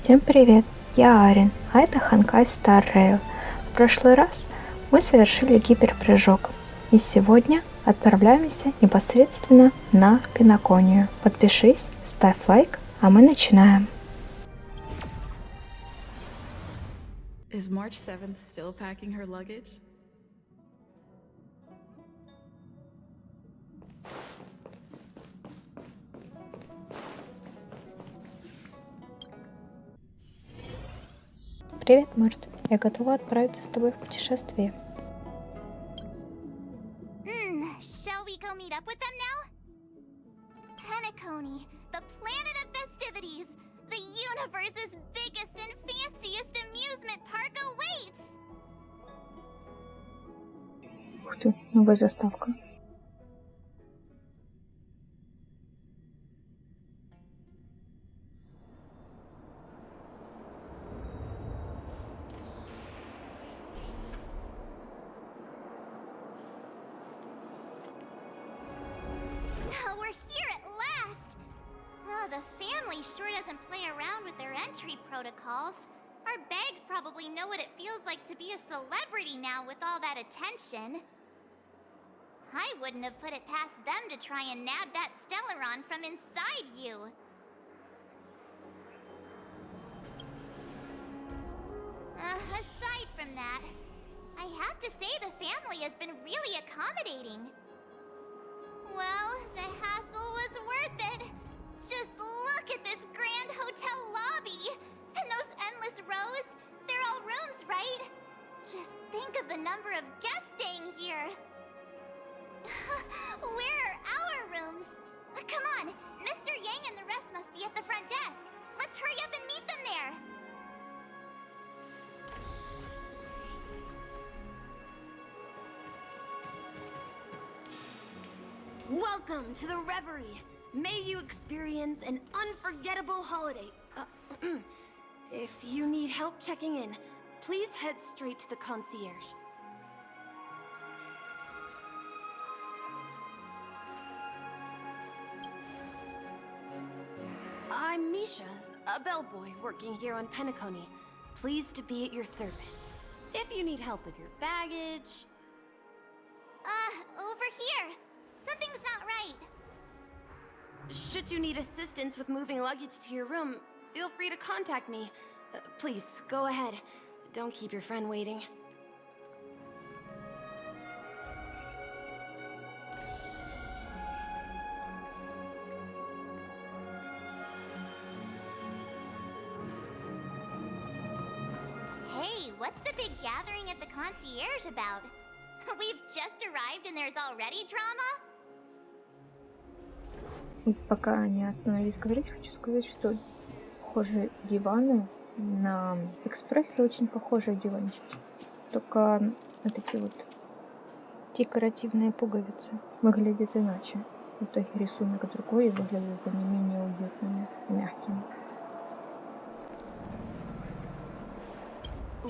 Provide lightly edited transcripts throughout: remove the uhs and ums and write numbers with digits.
Всем привет, я Аарин, а это Honkai Star Rail. В прошлый раз мы совершили гиперпрыжок, и сегодня отправляемся непосредственно на Пенаконию. Подпишись, ставь лайк, а мы начинаем. Is March 7th still packing her luggage? Привет, Март. Я готова отправиться с тобой в путешествие. Shall we go meet up with them now? Peniconii, the planet of festivities, the universe's biggest and fanciest amusement park awaits! Ух ты, новая заставка. We're here at last! The family sure doesn't play around with their entry protocols. Our bags probably know what it feels like to be a celebrity now with all that attention. I wouldn't have put it past them to try and nab that Stellaron from inside you. Aside from that, I have to say the family has been really accommodating. Well, the hassle was worth it. Just look at this grand hotel lobby! And those endless rows! They're all rooms, right? Just think of the number of guests staying here! Where are our rooms? Come on! Mr. Yang and the rest must be at the front desk! Let's hurry up and meet them there! Welcome to the Reverie! May you experience an unforgettable holiday. If you need help checking in, please head straight to the concierge. I'm Misha, a bellboy working here on Peniconii. Pleased to be at your service. If you need help with your baggage... Over here! Something's not right. Should you need assistance with moving luggage to your room, feel free to contact me. Please, go ahead. Don't keep your friend waiting. Hey, what's the big gathering at the concierge about? We've just arrived and there's already drama? Пока они остановились говорить, хочу сказать, что похожие диваны на экспрессе, очень похожие диванчики. Только вот эти вот декоративные пуговицы выглядят иначе. В итоге рисунок другой, и выглядят они менее уютными, мягкими.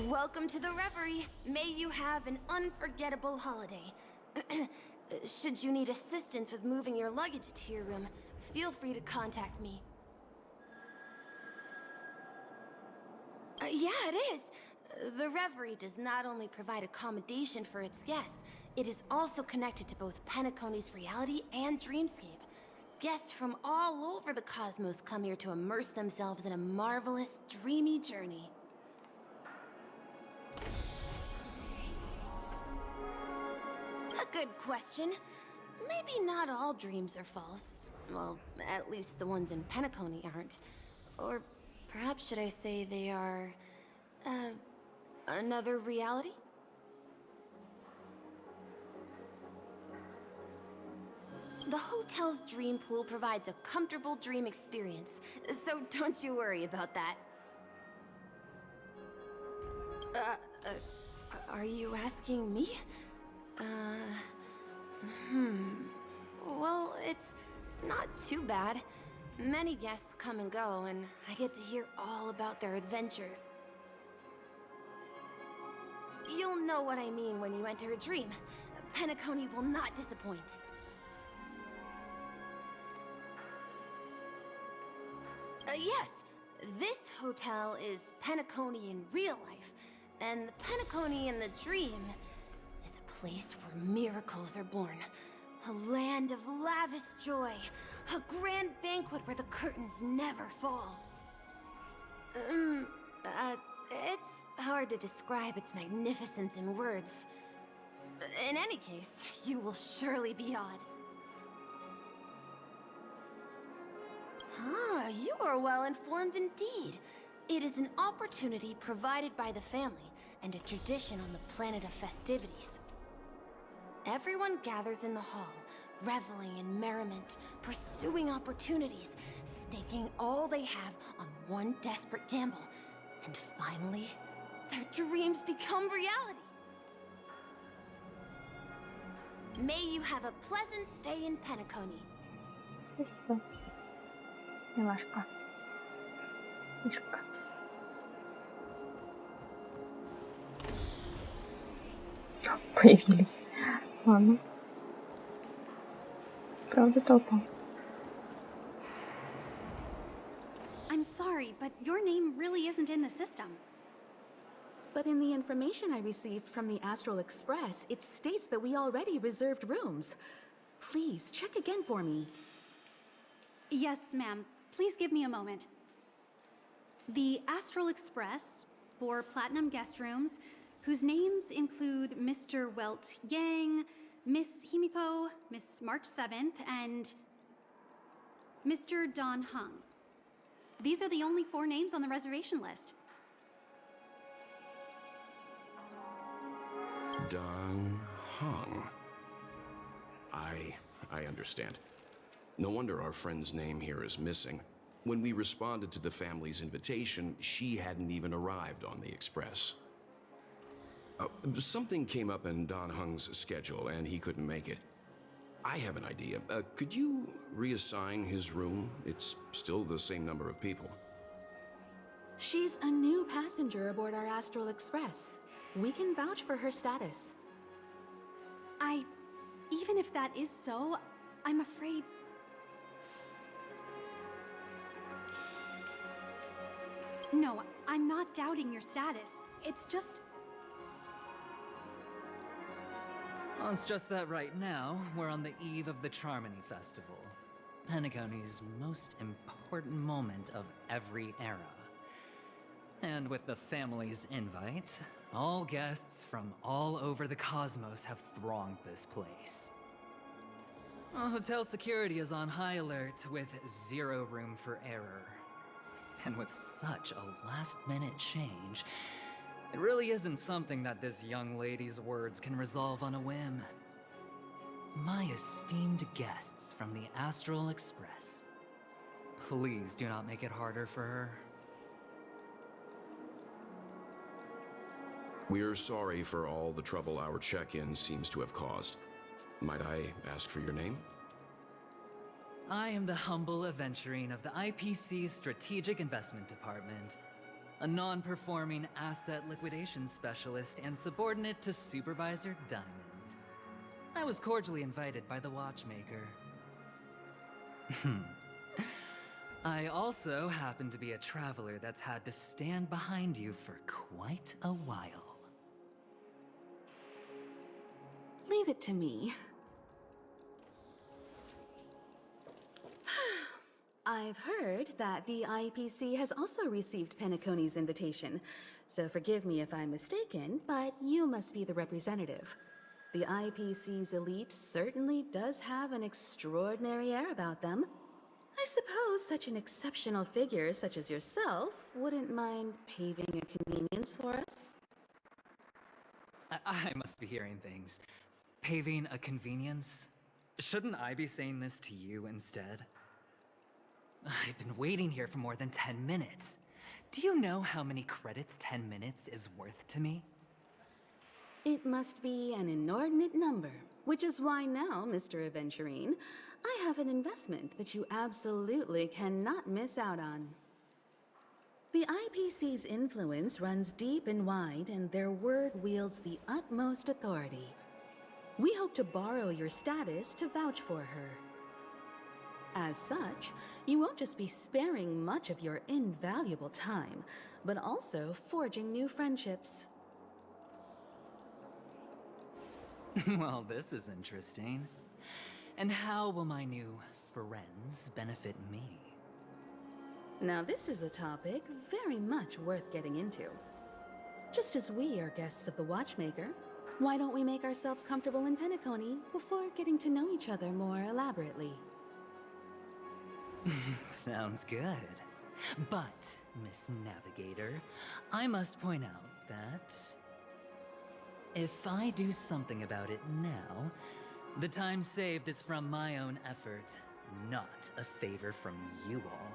Welcome to the Reverie. May you have an unforgettable holiday. Should you need assistance with moving your luggage to your room, feel free to contact me. Yeah, it is. The Reverie does not only provide accommodation for its guests, it is also connected to both Penaconi's reality and dreamscape. Guests from all over the cosmos come here to immerse themselves in a marvelous, dreamy journey. A good question. Maybe not all dreams are false. Well, at least the ones in Peniconii aren't. Or perhaps should I say they are... another reality? The hotel's dream pool provides a comfortable dream experience, so don't you worry about that. Are you asking me? Well, it's not too bad. Many guests come and go, and I get to hear all about their adventures. You'll know what I mean when you enter a dream. Peniconii will not disappoint. Yes, This hotel is Peniconii in real life, and the Peniconii in the dream is a place where miracles are born. A land of lavish joy. A grand banquet where the curtains never fall. It's hard to describe its magnificence in words. In any case, you will surely be awed. Ah, you are well informed indeed. It is an opportunity provided by the family and a tradition on the planet of festivities. Everyone gathers in the hall, reveling in merriment, pursuing opportunities, staking all they have on one desperate gamble. And finally, their dreams become reality. May you have a pleasant stay in Peniconii. Спасибо. Милашка. Мишка. Появились. Ладно. Правда толпа. I'm sorry, but your name really isn't in the system. But in the information I received from the Astral Express, it states that we already reserved rooms. Please, check again for me. Yes, ma'am. Please give me a moment. The Astral Express for Platinum guest rooms, whose names include Mr. Welt Yang, Miss Himiko, Miss March 7th, and Mr. Don Hung. These are the only 4 names on the reservation list. Don Hung. I understand. No wonder our friend's name here is missing. When we responded to the family's invitation, she hadn't even arrived on the express. Something came up in Don Hung's schedule, and he couldn't make it. I have an idea. Could you reassign his room? It's still the same number of people. She's a new passenger aboard our Astral Express. We can vouch for her status. Even if that is so, I'm afraid... No, I'm not doubting your status. It's just... Well, it's just that right now, we're on the eve of the Charmony Festival. Penaconi's most important moment of every era. And with the family's invite, all guests from all over the cosmos have thronged this place. Hotel security is on high alert with 0 room for error. And with such a last-minute change, it really isn't something that this young lady's words can resolve on a whim. My esteemed guests from the Astral Express, please do not make it harder for her. We're sorry for all the trouble our check-in seems to have caused. Might I ask for your name? I am the humble aventurine of the IPC's Strategic Investment Department, a non-performing asset liquidation specialist and subordinate to Supervisor Diamond. I was cordially invited by the watchmaker. I also happen to be a traveler that's had to stand behind you for quite a while. Leave it to me. I've heard that the IPC has also received Penaconi's invitation, so forgive me if I'm mistaken, but you must be the representative. The IPC's elite certainly does have an extraordinary air about them. I suppose such an exceptional figure such as yourself wouldn't mind paving a convenience for us? I must be hearing things. Paving a convenience? Shouldn't I be saying this to you instead? I've been waiting here for more than 10 minutes. Do you know how many credits 10 minutes is worth to me? It must be an inordinate number, which is why now, Mr. Aventurine, I have an investment that you absolutely cannot miss out on. The IPC's influence runs deep and wide, and their word wields the utmost authority. We hope to borrow your status to vouch for her. As such, you won't just be sparing much of your invaluable time, but also forging new friendships. Well, this is interesting. And how will my new friends benefit me? Now this is a topic very much worth getting into. Just as we are guests of the Watchmaker, why don't we make ourselves comfortable in Peniconii before getting to know each other more elaborately? Sounds good. But, Miss Navigator, I must point out that if I do something about it now, the time saved is from my own effort, not a favor from you all.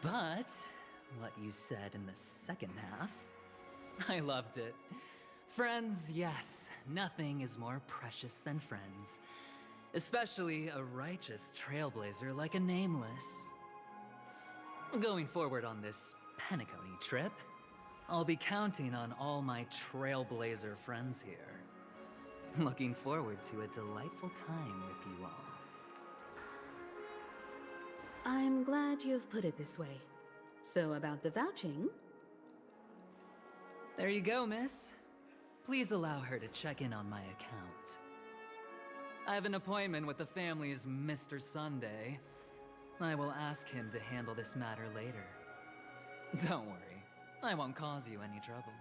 But what you said in the second half, I loved it. Friends, yes, nothing is more precious than friends. Especially a righteous trailblazer like a Nameless. Going forward on this Peniconii trip, I'll be counting on all my trailblazer friends here. Looking forward to a delightful time with you all. I'm glad you've put it this way. So about the vouching... There you go, miss. Please allow her to check in on my account. I have an appointment with the family's Mr. Sunday. I will ask him to handle this matter later. Don't worry, I won't cause you any trouble.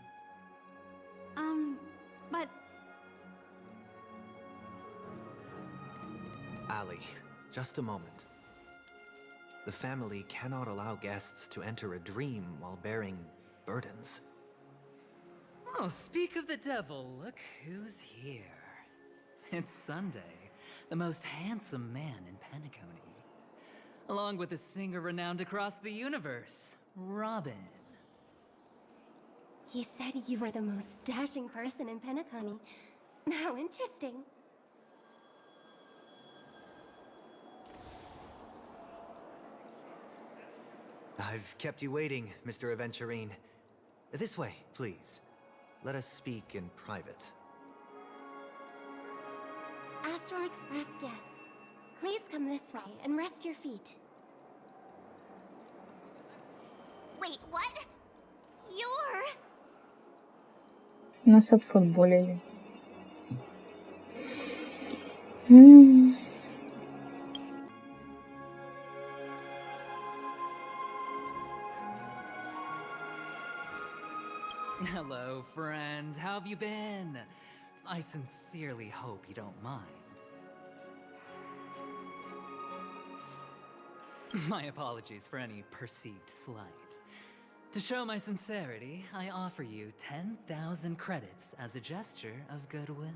But... Ali, just a moment. The family cannot allow guests to enter a dream while bearing burdens. Oh, speak of the devil, look who's here. It's Sunday, the most handsome man in Peniconii. Along with a singer renowned across the universe, Robin. He said you were the most dashing person in Peniconii. How interesting. I've kept you waiting, Mr. Aventurine. This way, please. Let us speak in private. Astral Express guests, please come this way and rest your feet. Wait, what? You're... Нас отфутболили. Hello, friend. How have you been? I sincerely hope you don't mind. My apologies for any perceived slight. To show my sincerity, I offer you 10,000 credits as a gesture of goodwill.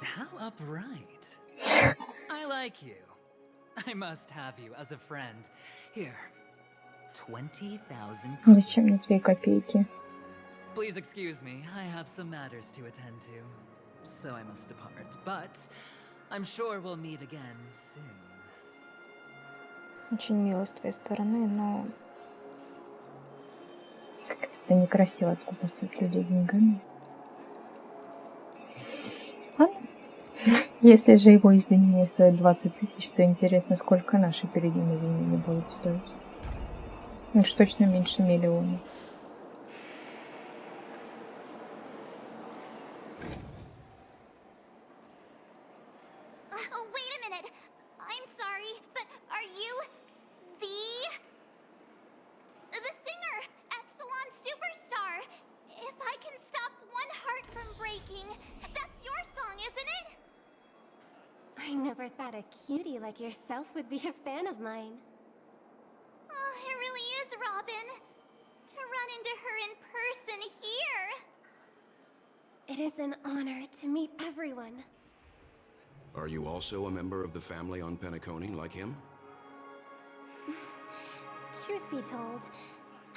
How upright. I like you. I must have you as a friend. Here, 20,000 credits. Зачем мне твои копейки? Please excuse me, I have some matters to attend to, so I must depart. But I'm sure we'll meet again soon. Очень мило с твоей стороны, но как-то некрасиво откупаться от людей деньгами. Ладно. Если же его извинения стоят 20 тысяч, то интересно, сколько наши перед ним извинения будут стоить. Уж точно меньше миллиона. Oh, wait a minute. I'm sorry, but are you the singer, Epsilon Superstar? If I can stop one heart from breaking, that's your song, isn't it? I never thought a cutie like yourself would be a fan of mine. Oh, it really is, Robin. To run into her in person here. It is an honor to meet everyone. Are you also a member of the family on Peniconii like him? Truth be told,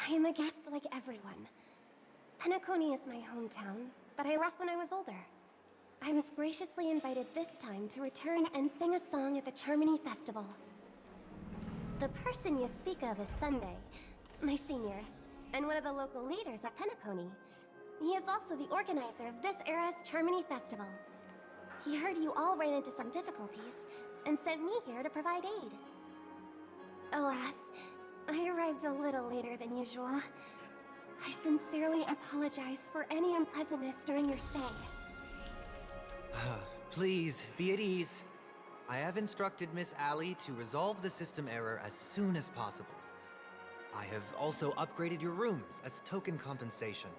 I am a guest like everyone. Peniconii is my hometown, but I left when I was older. I was graciously invited this time to return and sing a song at the Charmony Festival. The person you speak of is Sunday, my senior, and one of the local leaders at Peniconii. He is also the organizer of this era's Charmony Festival. He heard you all ran into some difficulties and sent me here to provide aid. Alas, I arrived a little later than usual. I sincerely apologize for any unpleasantness during your stay. Please, be at ease. I have instructed Miss Allie to resolve the system error as soon as possible. I have also upgraded your rooms as token compensation.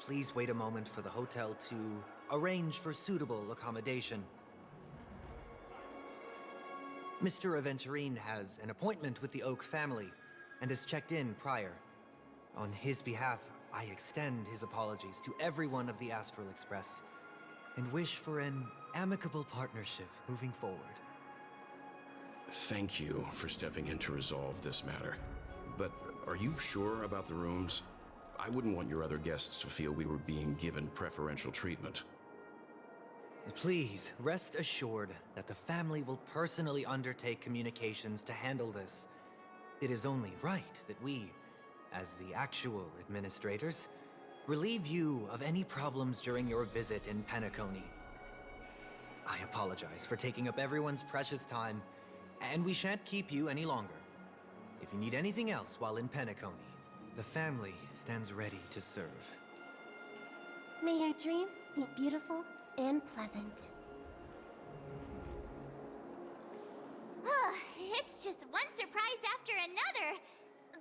Please wait a moment for the hotel to arrange for suitable accommodation. Mr. Aventurine has an appointment with the Oak family and has checked in prior. On his behalf, I extend his apologies to everyone of the Astral Express and wish for an amicable partnership moving forward. Thank you for stepping in to resolve this matter. But are you sure about the rooms? I wouldn't want your other guests to feel we were being given preferential treatment. Please, rest assured that the family will personally undertake communications to handle this. It is only right that we, as the actual administrators, relieve you of any problems during your visit in Penaconii. I apologize for taking up everyone's precious time, and we shan't keep you any longer. If you need anything else while in Penaconii, the family stands ready to serve. May your dreams be beautiful and pleasant. It's just one surprise after another.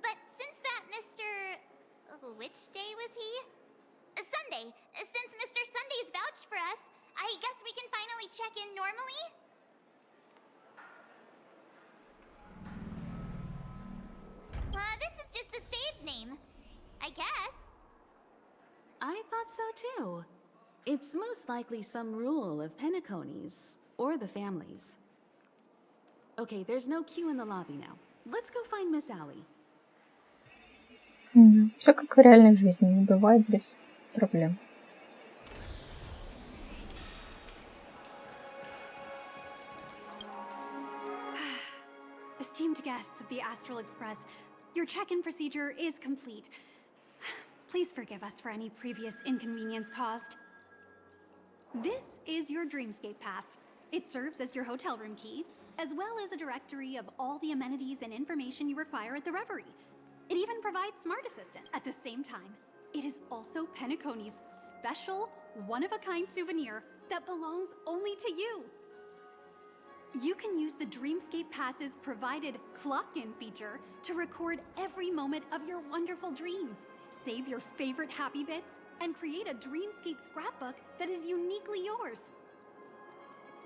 But since that Mr. Which day was he? Sunday. Since Mr. Sunday's vouched for us, I guess we can finally check in normally? This is just a stage name. I guess. I thought so too. It's most likely some rule of Penaconies, or the families. Okay, there's no queue in the lobby now. Let's go find Miss Allie. Все как в реальной жизни, не бывает без проблем. Esteemed guests of the Astral Express, your check-in procedure is complete. Please forgive us for any previous inconvenience caused. This is your Dreamscape Pass. It serves as your hotel room key, as well as a directory of all the amenities and information you require at the Reverie. It even provides Smart Assistant. At the same time, it is also Penaconi's special, one-of-a-kind souvenir that belongs only to you. You can use the Dreamscape Pass's provided clock-in feature to record every moment of your wonderful dream. Save your favorite happy bits and create a Dreamscape scrapbook that is uniquely yours.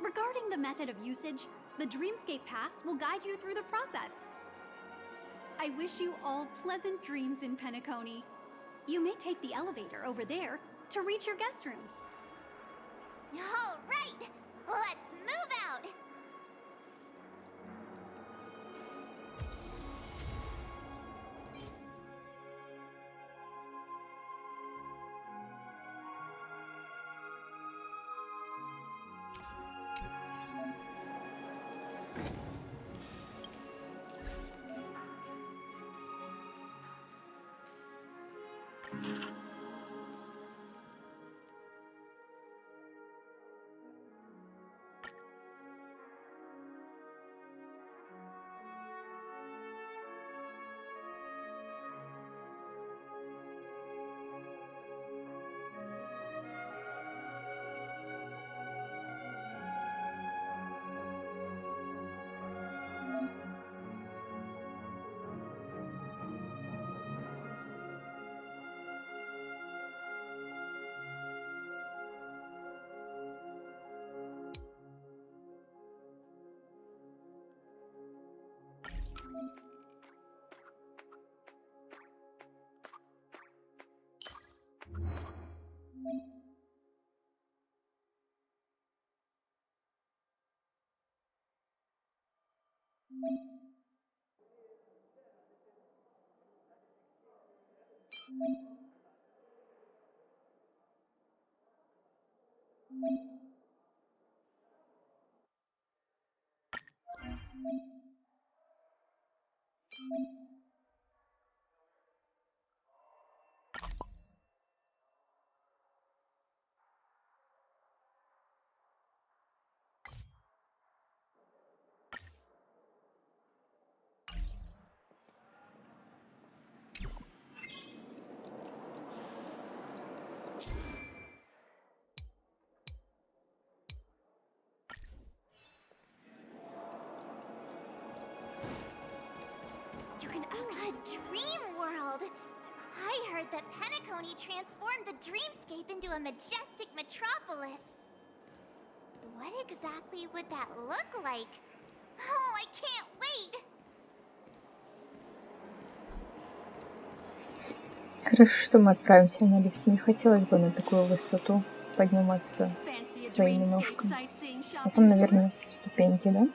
Regarding the method of usage, the Dreamscape Pass will guide you through the process. I wish you all pleasant dreams in Peniconii. You may take the elevator over there to reach your guest rooms. All right, let's move out. heard that Peniconii transformed the dreamscape into a majestic metropolis. What exactly would that look like? Oh, I can't wait! Хорошо, что мы отправимся на лифте. Не хотелось бы на такую высоту подниматься своими ножками. А там, наверное, ступеньки, да?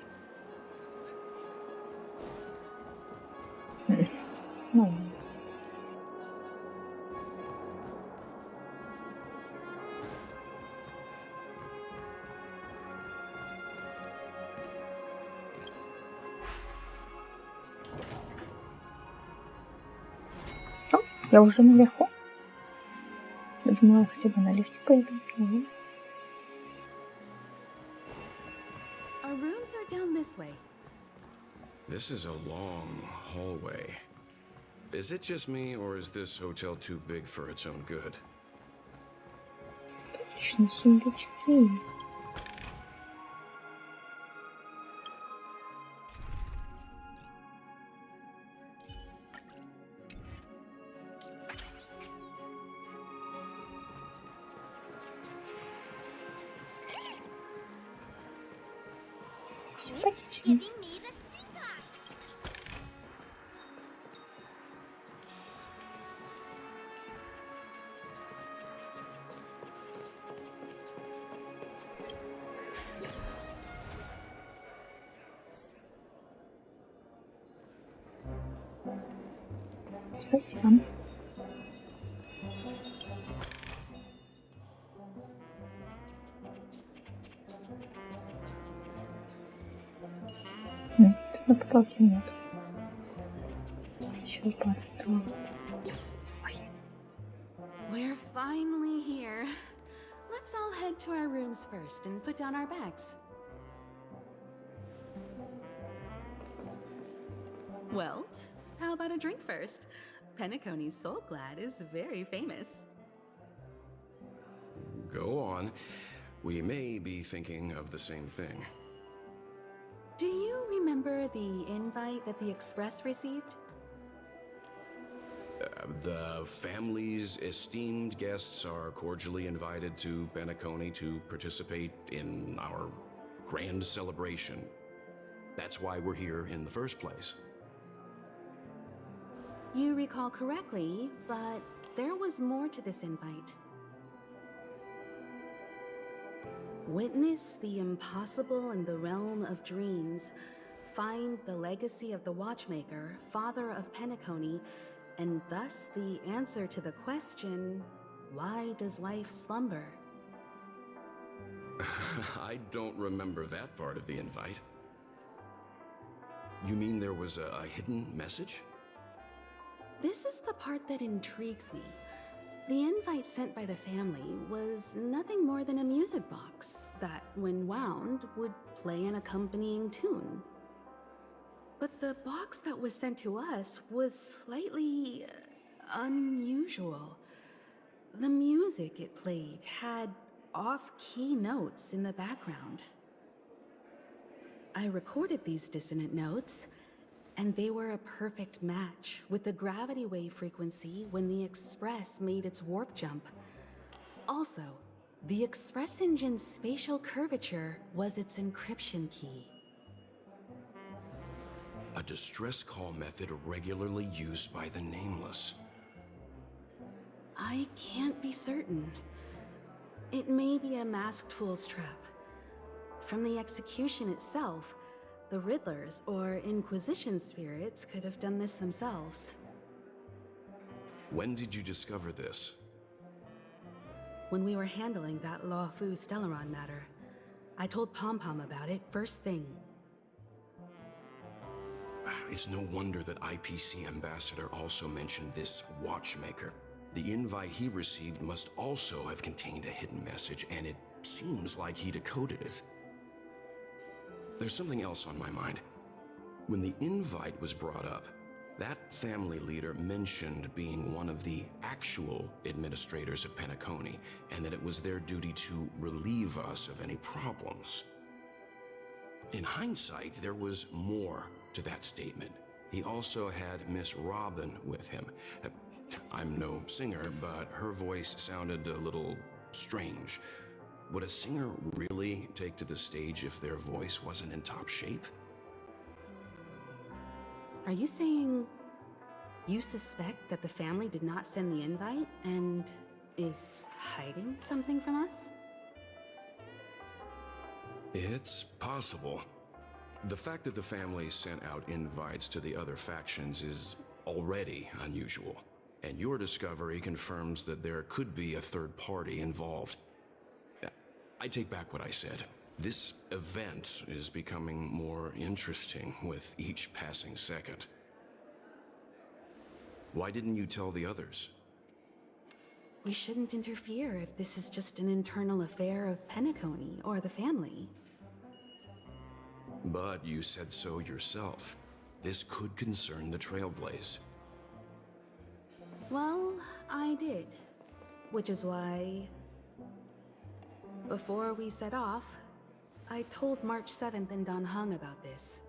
Ну. О, я уже наверху. Я думала, я хотя бы на лифте пойду. Our rooms are down this way. This is a long hallway. Is it just me, or is this hotel too big for its own good? Точно, сундучки. Симпатично. Giving me the stink eye. Спасибо. Тут на потолке нет. Еще пара столов. Ой. We're finally here. Let's all head to our rooms first and put down our bags. Well, how about a drink first? Penaconi's Soul Glad is very famous. Go on. We may be thinking of the same thing. Do you remember the invite that the Express received? The family's esteemed guests are cordially invited to Peniconii to participate in our grand celebration. That's why we're here in the first place. You recall correctly, but there was more to this invite. Witness the impossible in the realm of dreams. Find the legacy of the watchmaker, father of Peniconii, and thus the answer to the question, why does life slumber? I don't remember that part of the invite. You mean there was a hidden message? This is the part that intrigues me. The invite sent by the family was nothing more than a music box that, when wound, would play an accompanying tune. But the box that was sent to us was slightly unusual. The music it played had off-key notes in the background. I recorded these dissonant notes, and they were a perfect match with the gravity wave frequency when the Express made its warp jump. Also, the Express engine's spatial curvature was its encryption key. A distress call method regularly used by the Nameless. I can't be certain. It may be a masked fool's trap. From the execution itself, the Riddlers or Inquisition spirits could have done this themselves. When did you discover this? When we were handling that Law Fu Stellaron matter, I told Pom Pom about it first thing. It's no wonder that IPC Ambassador also mentioned this watchmaker. The invite he received must also have contained a hidden message, and it seems like he decoded it. There's something else on my mind. When the invite was brought up, that family leader mentioned being one of the actual administrators of Peniconii, and that it was their duty to relieve us of any problems. In hindsight, there was more to that statement. he also had Miss Robin with him. I'm no singer, but her voice sounded a little strange. Would a singer really take to the stage if their voice wasn't in top shape? Are you saying you suspect that the family did not send the invite and is hiding something from us? It's possible. The fact that the family sent out invites to the other factions is already unusual, and your discovery confirms that there could be a third party involved. I take back what I said. This event is becoming more interesting with each passing second. Why didn't you tell the others? We shouldn't interfere if this is just an internal affair of Peniconii or the family. But you said so yourself. This could concern the Trailblaze. Well, I did. Which is why, before we set off, I told March 7th and Don Hung about this.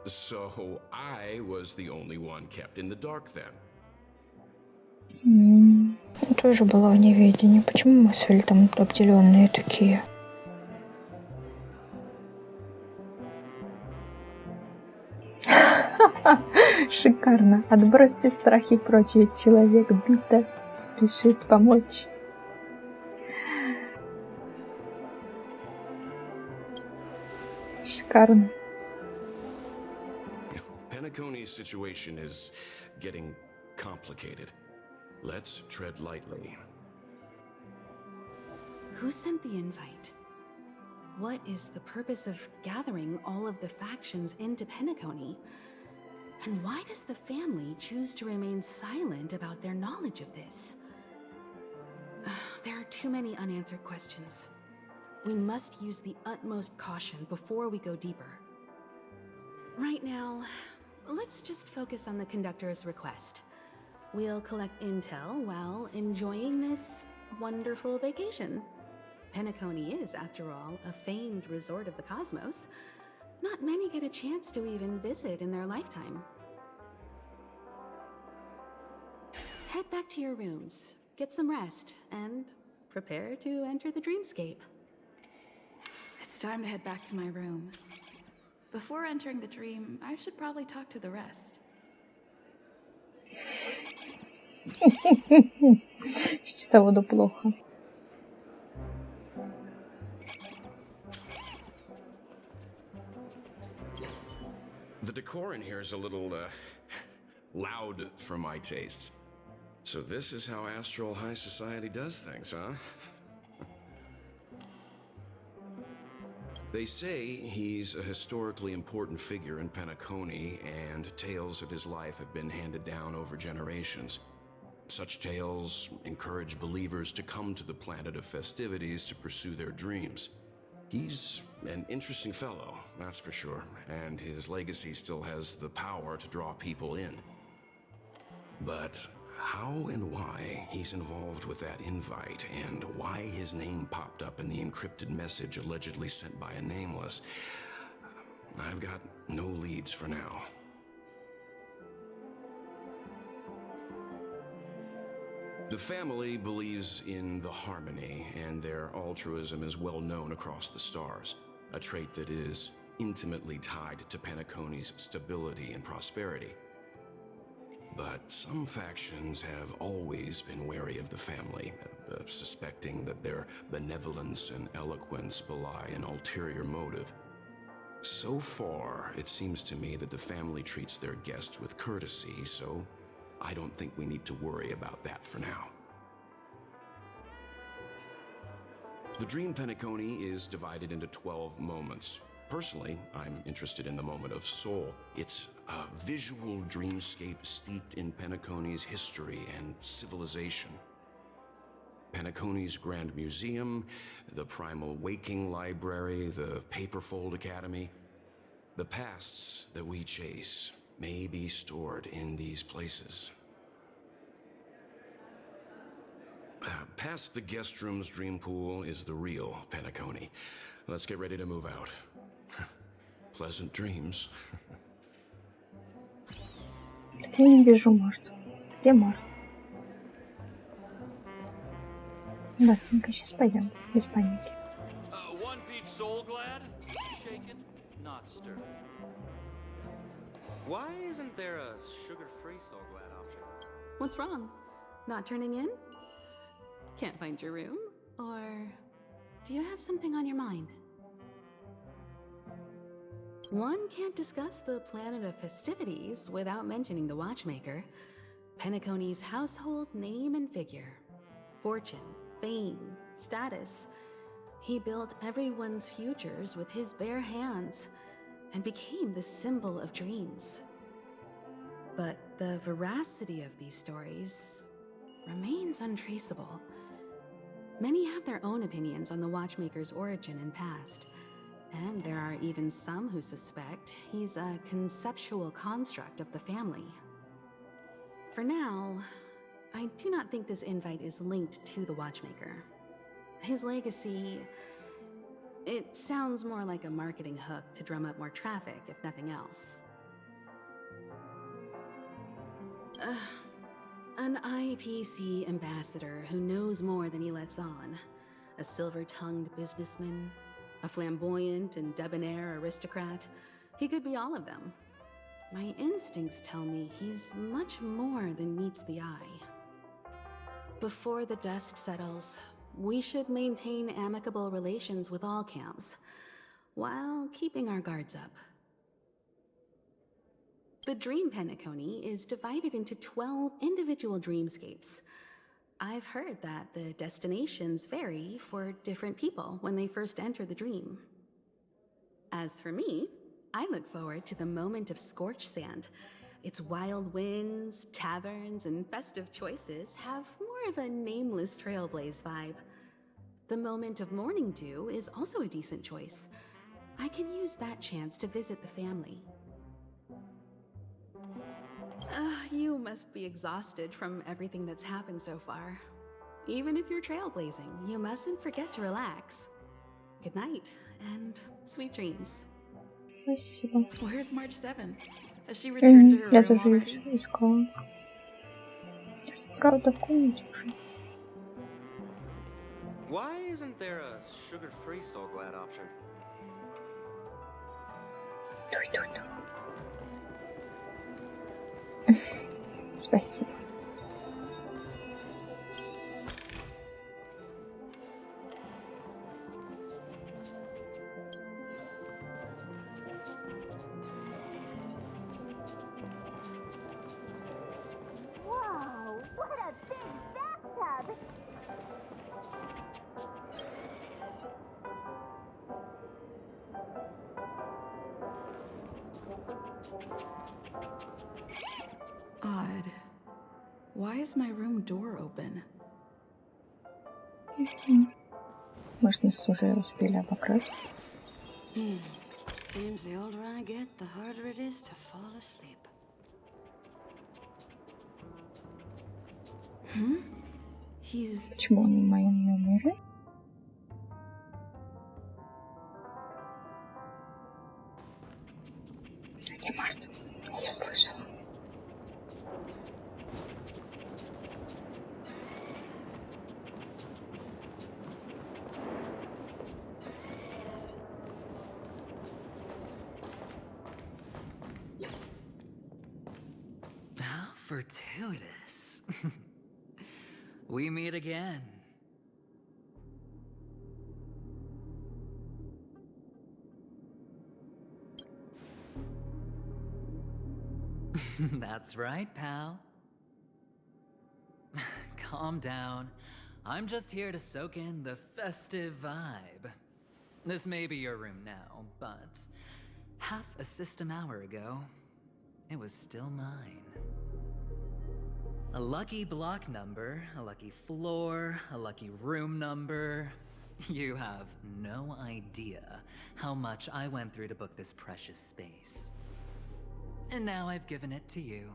So I was the only one kept in the dark then. Я тоже была в неведении. Почему мы с Фельтом обделенные такие? Шикарно. Отбросьте страхи прочь, ведь человек бито спешит помочь. Шикарно. Peniconie's situation is getting complicated. Let's tread lightly. Who sent the invite? What is the purpose of gathering all of the factions into Peniconii? And why does the family choose to remain silent about their knowledge of this? There are too many unanswered questions. We must use the utmost caution before we go deeper. Right now, let's just focus on the conductor's request. We'll collect intel while enjoying this wonderful vacation. Peniconii is, after all, a famed resort of the cosmos. Not many get a chance to even visit in their lifetime. Head back to your rooms, get some rest, and prepare to enter the dreamscape. It's time to head back to my room. Before entering the dream, I should probably talk to the rest. Счетоводу плохо. The decor in here is a little, loud for my tastes. So this is how Astral High Society does things, huh? They say he's a historically important figure in Peniconii, and tales of his life have been handed down over generations. Such tales encourage believers to come to the planet of festivities to pursue their dreams. He's an interesting fellow, that's for sure, and his legacy still has the power to draw people in. But how and why he's involved with that invite, and why his name popped up in the encrypted message allegedly sent by a nameless, I've got no leads for now. The family believes in the harmony, and their altruism is well known across the stars, a trait that is intimately tied to Peniconi's stability and prosperity. But some factions have always been wary of the family, suspecting that their benevolence and eloquence belie an ulterior motive. So far, it seems to me that the family treats their guests with courtesy, so I don't think we need to worry about that for now. The Dream Peniconii is divided into 12 moments. Personally, I'm interested in the moment of Soul. It's a visual dreamscape steeped in Peniconi's history and civilization. Peniconi's Grand Museum, the Primal Waking Library, the Paperfold Academy. The pasts that we chase may be stored in these places. Past the guest room's dream pool is the real Peniconii. Let's get ready to move out. Pleasant dreams. Так я не вижу Март. Где Март? Басенька, сейчас пойдем, без паники. One peach soul glad? Shaken, not stirred. Why isn't there a sugar-free soul glad option? What's wrong? Not turning in? Can't find your room? Or do you have something on your mind? One can't discuss the planet of festivities without mentioning the watchmaker. Penicone's household name and figure. Fortune, fame, status. He built everyone's futures with his bare hands and became the symbol of dreams. But the veracity of these stories remains untraceable. Many have their own opinions on the watchmaker's origin and past, and there are even some who suspect he's a conceptual construct of the family. For now, I do not think this invite is linked to the watchmaker. His legacy, it sounds more like a marketing hook to drum up more traffic, if nothing else. An IPC ambassador who knows more than he lets on. A silver-tongued businessman, a flamboyant and debonair aristocrat. He could be all of them. My instincts tell me he's much more than meets the eye. Before the dust settles, we should maintain amicable relations with all camps, while keeping our guards up. The Dream Penacony is divided into 12 individual dreamscapes. I've heard that the destinations vary for different people when they first enter the dream. As for me, I look forward to the moment of scorched sand. Its wild winds, taverns, and festive choices have more of a nameless trailblaze vibe. The moment of morning dew is also a decent choice. I can use that chance to visit the family. You must be exhausted from everything that's happened so far. Even if you're trailblazing, you mustn't forget to relax. Good night, and sweet dreams. Спасибо. Where's March 7th? Has she returned to her Я room тоже already? искала. Правда, в комнате уже. Why isn't there a sugar-free soul glad option? Туй-туй-туй. Спасибо. Whoa, what a big bathtub! Odd. Why is my room door open? Может, нас уже успели обокрасть? Seems the older I get, the harder it is to fall asleep. He's... Почему он в моем номере? Где Март? Я ее слышала. How fortuitous. We meet again. That's right, pal. Calm down. I'm just here to soak in the festive vibe. This may be your room now, but half a system hour ago, it was still mine. A lucky block number, a lucky floor, a lucky room number. You have no idea how much I went through to book this precious space. And now I've given it to you.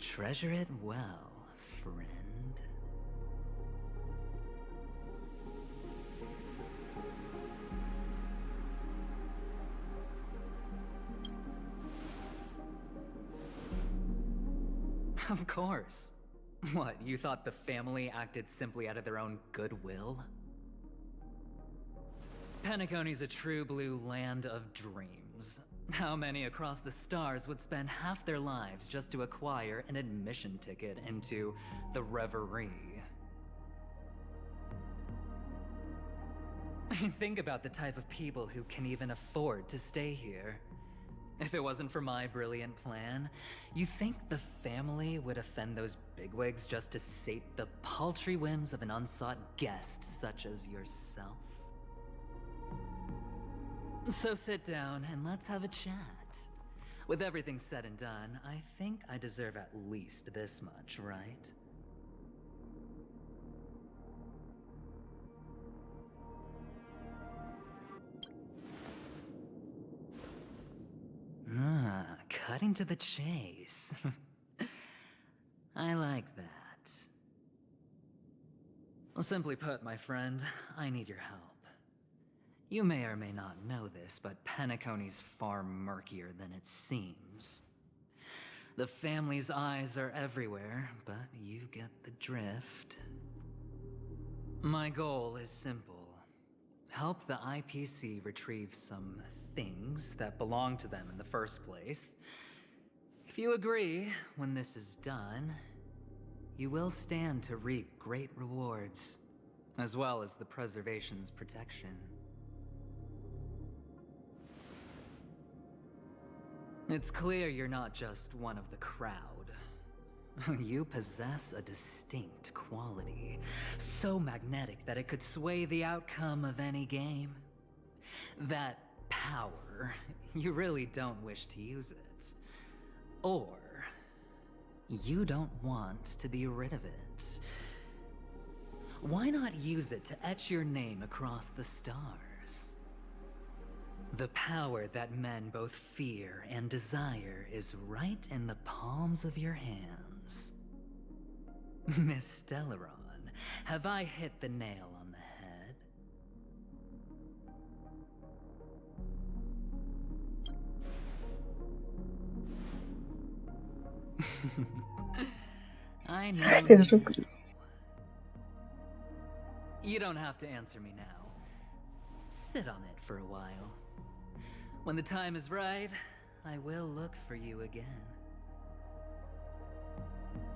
Treasure it well, friend. Of course. What, you thought the family acted simply out of their own goodwill? Penacony's a true blue land of dreams. How many across the stars would spend half their lives just to acquire an admission ticket into the reverie? Think about the type of people who can even afford to stay here. If it wasn't for my brilliant plan, you think the family would offend those bigwigs just to sate the paltry whims of an unsought guest such as yourself? So sit down and let's have a chat. With everything said and done, I think I deserve at least this much, right? Cutting to the chase. I like that. Simply put, my friend, I need your help. You may or may not know this, but Penicone's far murkier than it seems. The family's eyes are everywhere, but you get the drift. My goal is simple. Help the IPC retrieve some things that belong to them in the first place. If you agree, when this is done, you will stand to reap great rewards, as well as the preservation's protection. It's clear you're not just one of the crowd. You possess a distinct quality, so magnetic that it could sway the outcome of any game. That power, you really don't wish to use it. Or, you don't want to be rid of it. Why not use it to etch your name across the stars? The power that men both fear and desire is right in the palms of your hands. Miss Stellaron, have I hit the nail on the head? I know. You don't have to answer me now. Sit on it for a while. When the time is right, I will look for you again.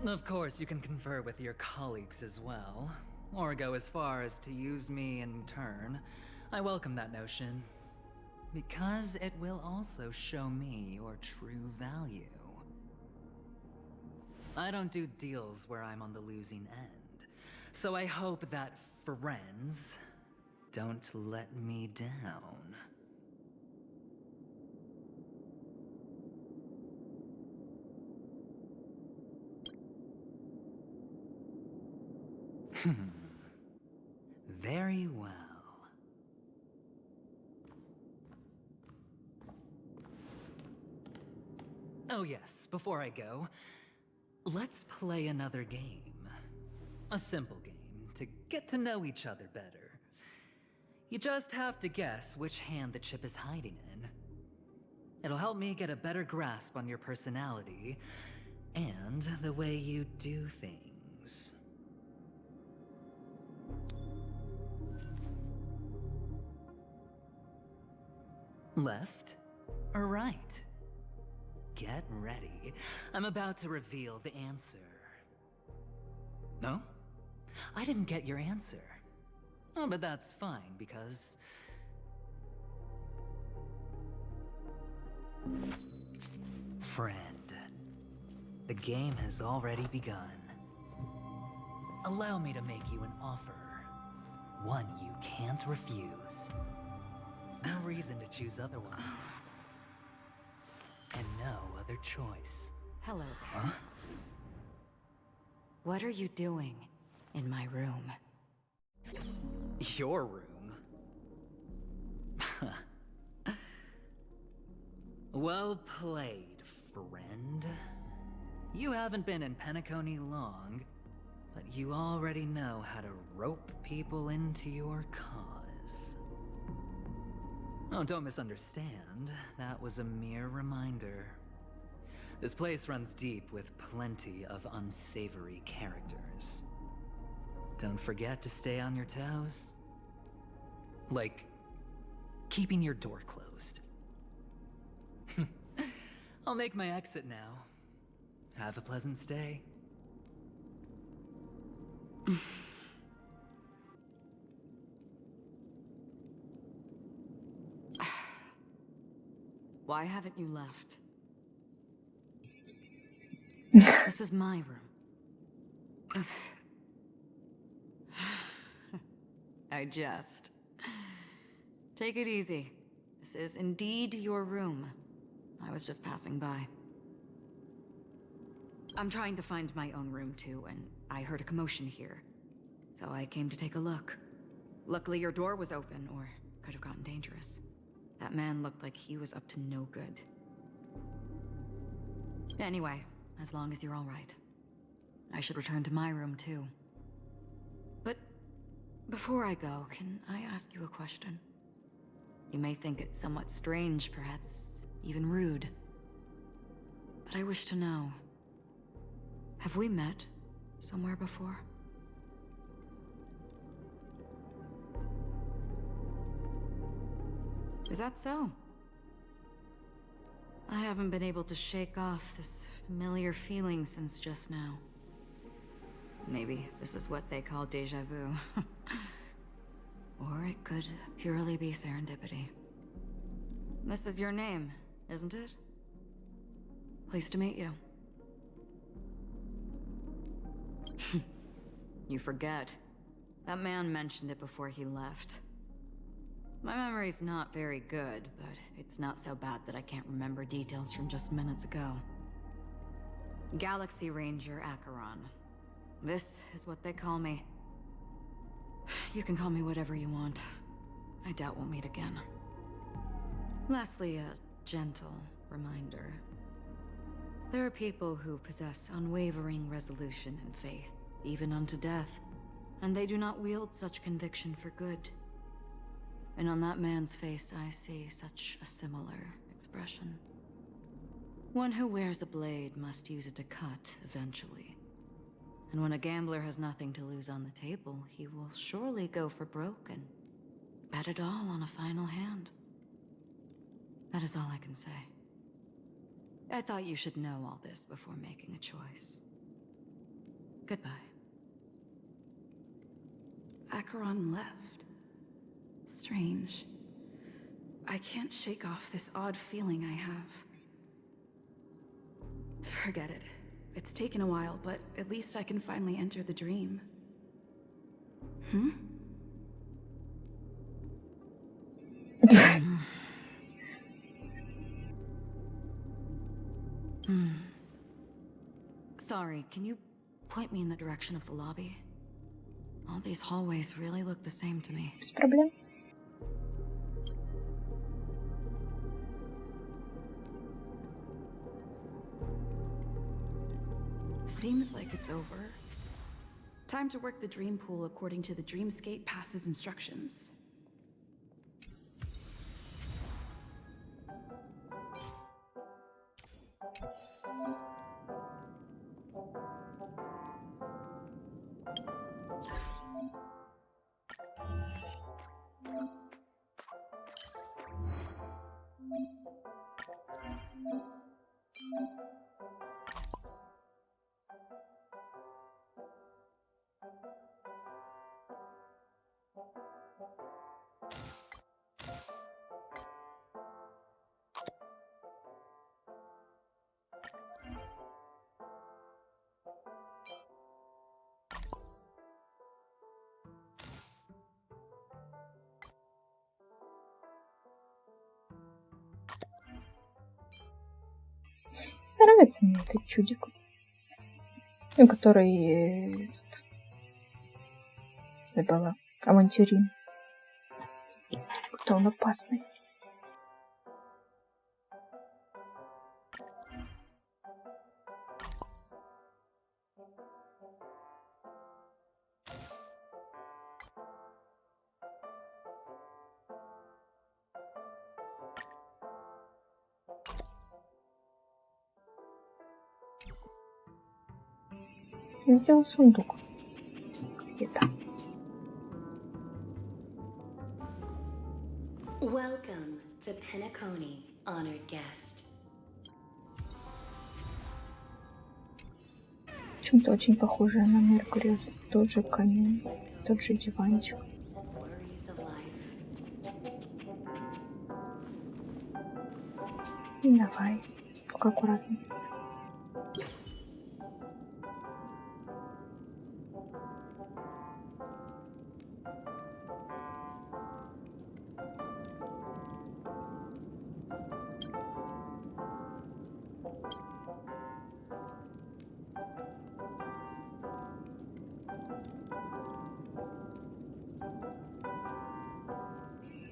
Of course, you can confer with your colleagues as well, or go as far as to use me in turn. I welcome that notion, because it will also show me your true value. I don't do deals where I'm on the losing end, so I hope that friends don't let me down. Very well. Oh yes, before I go, let's play another game. A simple game to get to know each other better. You just have to guess which hand the chip is hiding in. It'll help me get a better grasp on your personality and the way you do things. Left or right? Get ready. I'm about to reveal the answer. No? I didn't get your answer. Oh, but that's fine, because... Friend, the game has already begun. Allow me to make you an offer. One you can't refuse. No reason to choose otherwise. And no other choice. Hello there. Huh? What are you doing in my room? Your room? Well played, friend. You haven't been in Peniconii long, but you already know how to rope people into your cause. Oh, don't misunderstand. That was a mere reminder. This place runs deep with plenty of unsavory characters. Don't forget to stay on your toes. Like, keeping your door closed. I'll make my exit now. Have a pleasant stay. Why haven't you left? This is my room. I jest. Take it easy. This is indeed your room. I was just passing by. I'm trying to find my own room too, and I heard a commotion here. So I came to take a look. Luckily your door was open, or could have gotten dangerous. That man looked like he was up to no good. Anyway, as long as you're all right. I should return to my room too. But before I go, can I ask you a question? You may think it somewhat strange, perhaps even rude. But I wish to know, have we met somewhere before? Is that so? I haven't been able to shake off this familiar feeling since just now. Maybe this is what they call déjà vu. Or it could purely be serendipity. This is your name, isn't it? Pleased to meet you. You forget. That man mentioned it before he left. My memory's not very good, but it's not so bad that I can't remember details from just minutes ago. Galaxy Ranger Acheron. This is what they call me. You can call me whatever you want. I doubt we'll meet again. Lastly, a gentle reminder. There are people who possess unwavering resolution and faith, even unto death, and they do not wield such conviction for good. And on that man's face, I see such a similar expression. One who wears a blade must use it to cut eventually. And when a gambler has nothing to lose on the table, he will surely go for broke and bet it all on a final hand. That is all I can say. I thought you should know all this before making a choice. Goodbye. Acheron left. Strange. I can't shake off this odd feeling I have. Forget it. It's taken a while, but at least I can finally enter the dream. Sorry, can you point me in the direction of the lobby? All these hallways really look the same to me. Без проблем. Seems like it's over. Time to work the dream pool according to the Dreamscape Pass's instructions. Нравится мне этот чудик, который забыла, авантюрин. Кто он опасный. Видела сундук где-то. Welcome to Pенakonii, honored guest. Чем-то очень похожая на мир грез. Тот же камин, тот же диванчик. Давай, только аккуратно.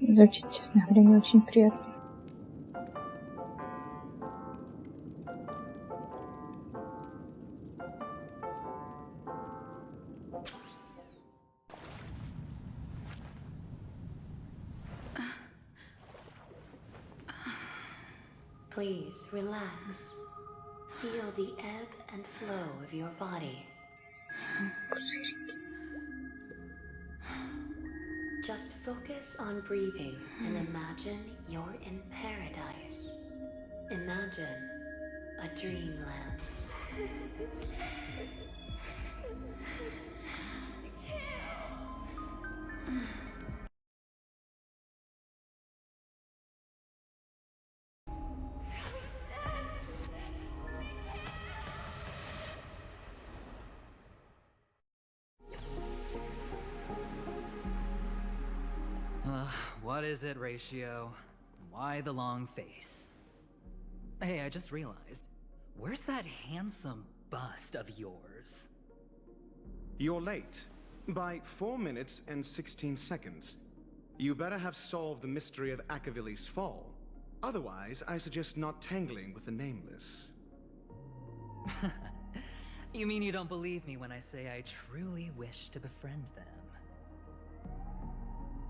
Звучит, честно говоря, не очень приятно. Please relax. Feel the ebb and flow of your body. Just focus on breathing and imagine you're in paradise. Imagine a dreamland. What is it, Ratio? Why the long face? Hey, I just realized, where's that handsome bust of yours? You're late. By 4 minutes and 16 seconds. You better have solved the mystery of Akavili's fall. Otherwise, I suggest not tangling with the nameless. You mean you don't believe me when I say I truly wish to befriend them?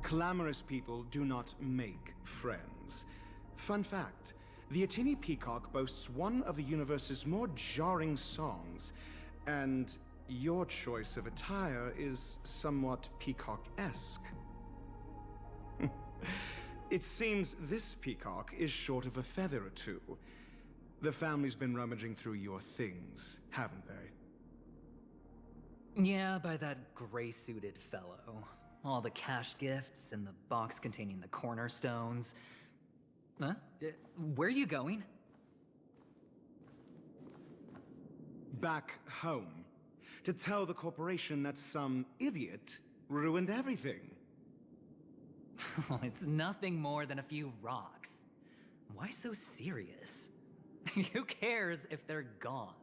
Clamorous people do not make friends. Fun fact, the Atini Peacock boasts one of the universe's more jarring songs, and your choice of attire is somewhat peacock-esque. It seems this peacock is short of a feather or two. The family's been rummaging through your things, haven't they? Yeah, by that gray-suited fellow. All the cash gifts and the box containing the cornerstones. Huh? Where are you going? Back home. To tell the corporation that some idiot ruined everything. It's nothing more than a few rocks. Why so serious? Who cares if they're gone?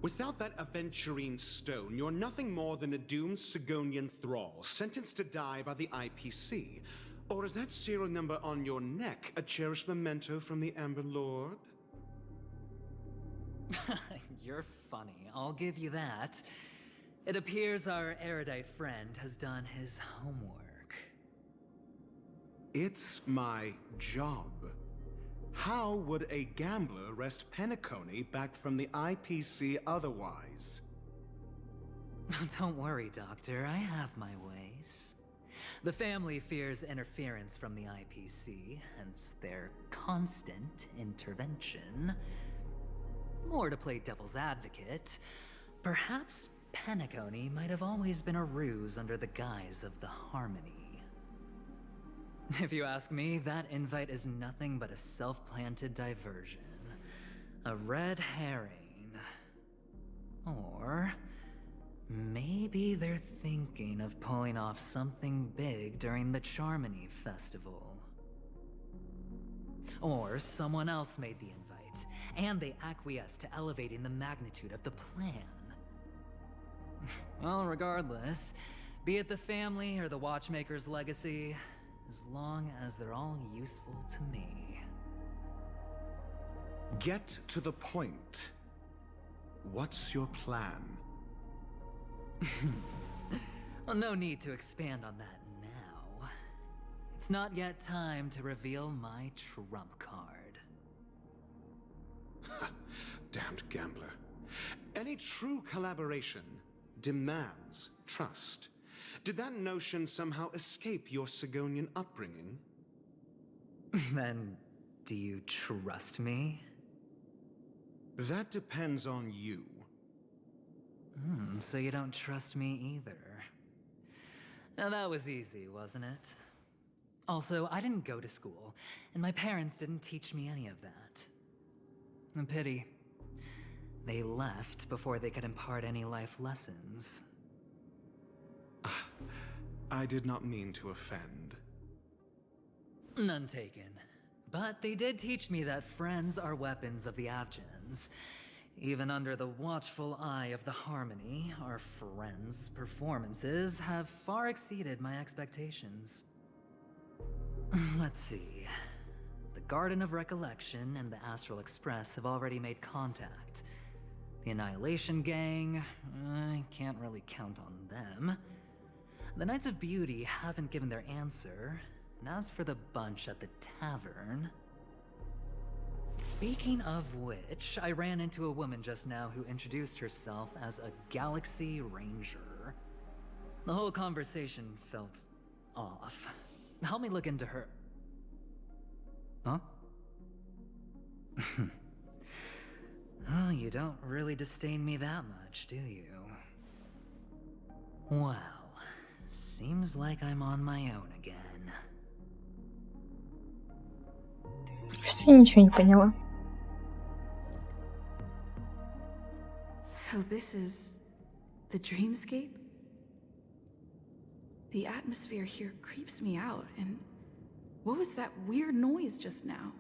Without that aventurine stone, you're nothing more than a doomed Sigonian thrall, sentenced to die by the IPC. Or is that serial number on your neck a cherished memento from the Amber Lord? You're funny, I'll give you that. It appears our erudite friend has done his homework. It's my job. How would a gambler wrest Peniconie back from the IPC otherwise? Don't worry, Doctor, I have my ways. The family fears interference from the IPC, hence their constant intervention. Or to play devil's advocate, perhaps Peniconie might have always been a ruse under the guise of the Harmony. If you ask me, that invite is nothing but a self-planted diversion. A red herring. Or maybe they're thinking of pulling off something big during the Charmony Festival. Or someone else made the invite, and they acquiesced to elevating the magnitude of the plan. Well, regardless, be it the family or the Watchmaker's legacy, as long as they're all useful to me. Get to the point. What's your plan? Well, no need to expand on that now. It's not yet time to reveal my trump card. Damned gambler. Any true collaboration demands trust. Did that notion somehow escape your Sigonian upbringing? Then, do you trust me? That depends on you. So you don't trust me either. Now that was easy, wasn't it? Also, I didn't go to school, and my parents didn't teach me any of that. A pity. They left before they could impart any life lessons. I did not mean to offend. None taken. But they did teach me that friends are weapons of the Avgens. Even under the watchful eye of the Harmony, our friends' performances have far exceeded my expectations. Let's see. The Garden of Recollection and the Astral Express have already made contact. The Annihilation Gang, I can't really count on them. The Knights of Beauty haven't given their answer, and as for the bunch at the tavern... Speaking of which, I ran into a woman just now who introduced herself as a Galaxy Ranger. The whole conversation felt off. Help me look into her... Huh? Oh, you don't really disdain me that much, do you? Well, seems like I'm on my own again. Просто я ничего не поняла. So this is the dreamscape? The atmosphere here creeps me out, and what was that weird noise just now?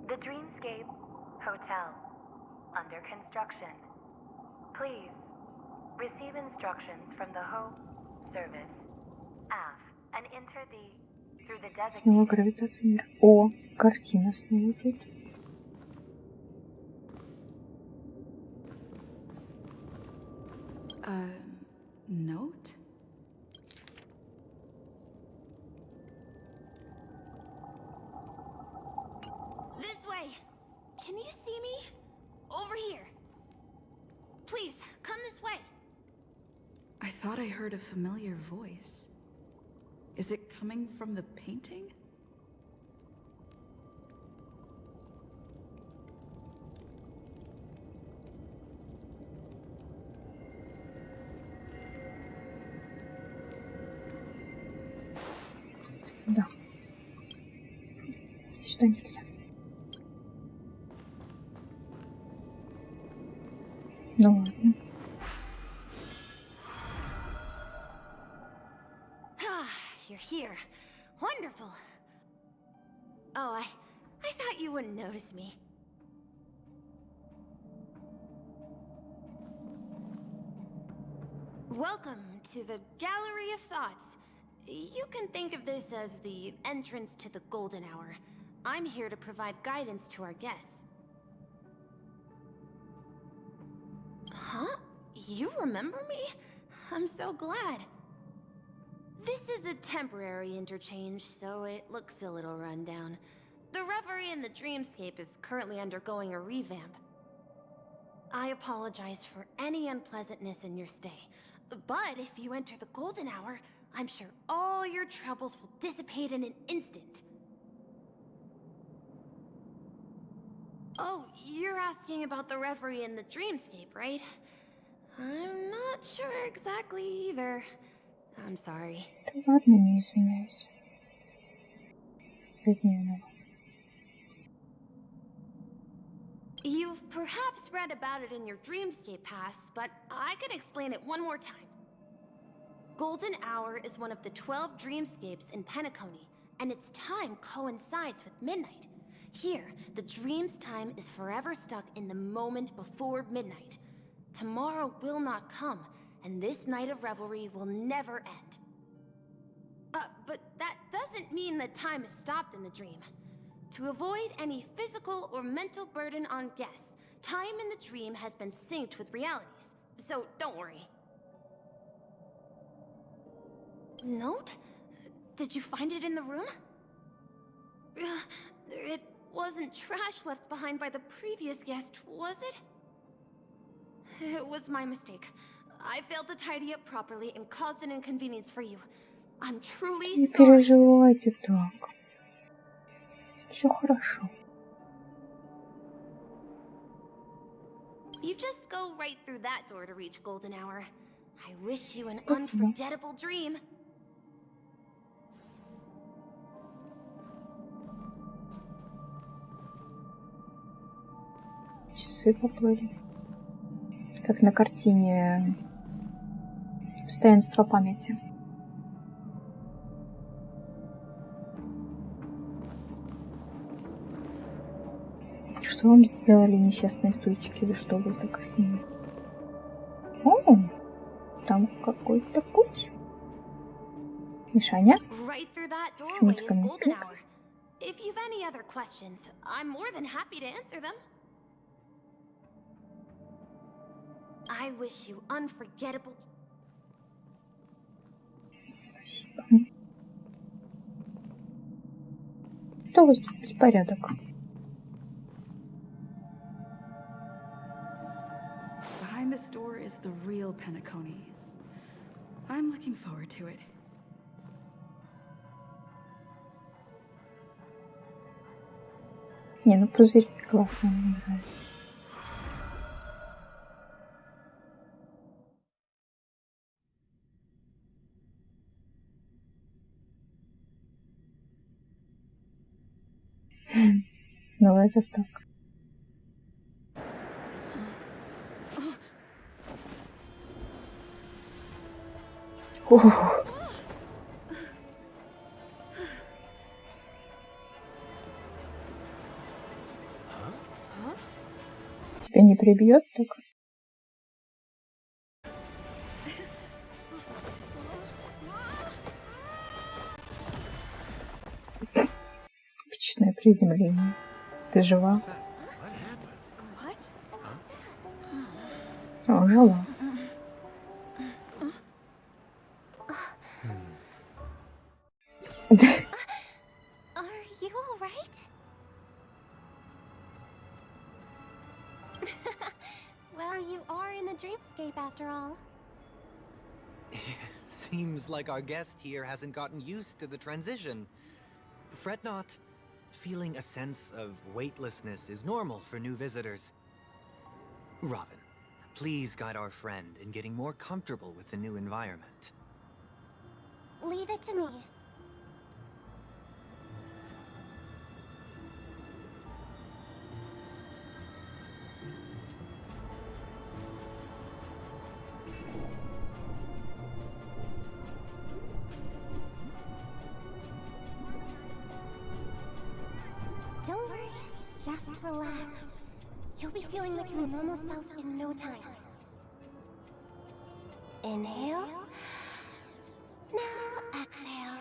The Dreamscape Hotel. Under construction. Please receive instructions from the Ho service. Aft and enter through the Снова designated... гравитация мира. О, картина снова тут. Note? This way! Can you see me? Over here. Please, come this way. I thought I heard a familiar voice. Is it coming from the painting? Да. Сюда нельзя. Ну ладно. You're here. Wonderful. Oh, I thought you wouldn't notice me. Welcome to the Gallery of Thoughts. You can think of this as the entrance to the Golden Hour. I'm here to provide guidance to our guests. Huh? You remember me? I'm so glad. This is a temporary interchange, so it looks a little rundown. The Reverie in the Dreamscape is currently undergoing a revamp. I apologize for any unpleasantness in your stay, but if you enter the Golden Hour, I'm sure all your troubles will dissipate in an instant. Oh, you're asking about the Reverie in the Dreamscape, right? I'm not sure exactly either. I'm sorry. Да ладно, не извиняюсь. Ты не виноват. You've perhaps read about it in your Dreamscape past, but I can explain it one more time. Golden Hour is one of the 12 dreamscapes in Penaconii, and its time coincides with midnight. Here, the dream's time is forever stuck in the moment before midnight. Tomorrow will not come, and this night of revelry will never end. But that doesn't mean that time is stopped in the dream. To avoid any physical or mental burden on guests, time in the dream has been synced with realities, so don't worry. Note? Did you find it in the room? It wasn't trash left behind by the previous guest, was it? It was my mistake. I failed to tidy up properly and caused an inconvenience for you. I'm truly Не sorry. переживайте так. Все хорошо. You just go right through that door to reach golden hour. I wish you an Спасибо. unforgettable dream. Часы поплыли. Как на картине «Постоянство памяти». Что вам сделали несчастные стульчики? За что вы так с ними? О, там какой-то путь. Мишаня? Right through that Почему doorway ты is ко мне golden спишь? hour. If you've any other questions, I'm more than happy to answer them. I wish you unforgettable. Спасибо. Что у вас тут беспорядок? Behind this door is the real Pенaconi. I'm looking forward to it. Не, ну пузырь классно, мне нравится. Новая заставка. Ух. Тебя не прибьет так? Эпичное приземление. Ты жива? О, жила. Are you alright? Well, you are in the dreamscape after all. Seems like our guest here hasn't gotten used to the transition. Fret not. Feeling a sense of weightlessness is normal for new visitors. Robin, please guide our friend in getting more comfortable with the new environment. Leave it to me. Don't worry, just relax. You'll be feeling like your normal self in no time. Inhale. Now exhale.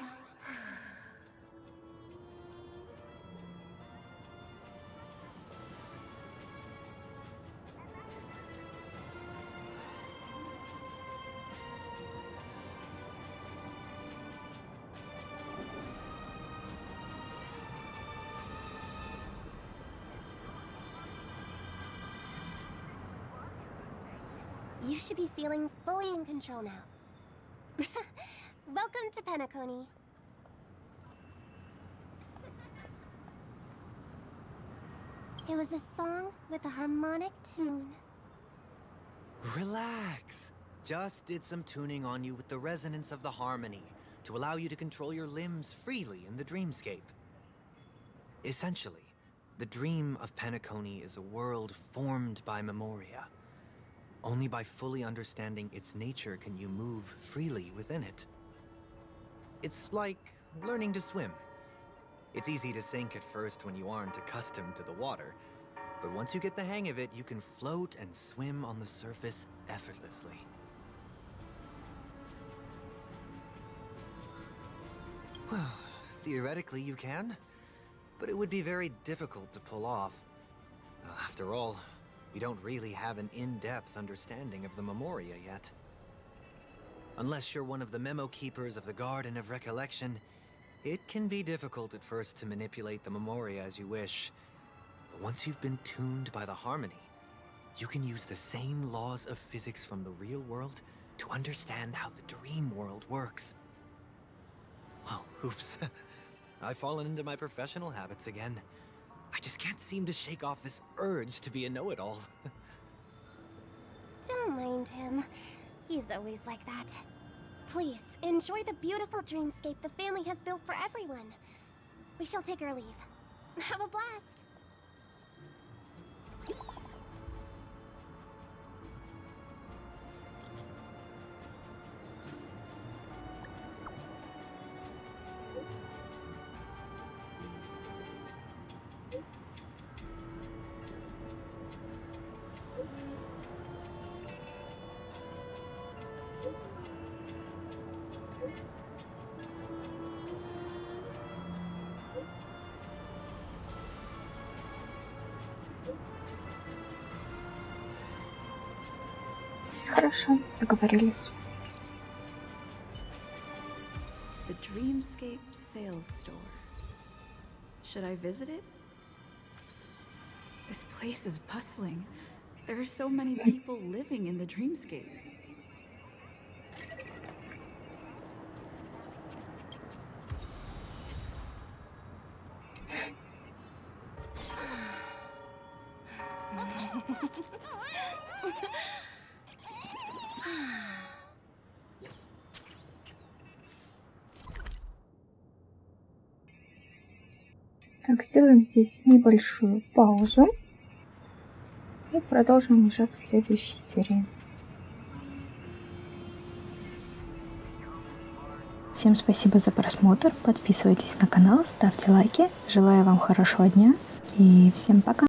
You should be feeling fully in control now. Welcome to Penaconi. It was a song with a harmonic tune. Relax. Just did some tuning on you with the resonance of the harmony to allow you to control your limbs freely in the dreamscape. Essentially, the dream of Penaconi is a world formed by memoria. Only by fully understanding its nature can you move freely within it. It's like learning to swim. It's easy to sink at first when you aren't accustomed to the water, but once you get the hang of it, you can float and swim on the surface effortlessly. Well, theoretically you can, but it would be very difficult to pull off. After all, we don't really have an in-depth understanding of the memoria yet. Unless you're one of the memo keepers of the Garden of Recollection, It can be difficult at first to manipulate the memoria as you wish, but once you've been tuned by the harmony, you can use the same laws of physics from the real world to understand how the dream world works. Oh, oops. I've fallen into my professional habits again. I just can't seem to shake off this urge to be a know-it-all. Don't mind him. He's always like that. Please, enjoy the beautiful dreamscape the family has built for everyone. We shall take our leave. Have a blast! Хорошо, договорились. The Dreamscape Sales Store. Should I visit it? This place is bustling. There are so many people living in the Dreamscape. Так, сделаем здесь небольшую паузу и продолжим уже в следующей серии. Всем спасибо за просмотр, подписывайтесь на канал, ставьте лайки, желаю вам хорошего дня и всем пока!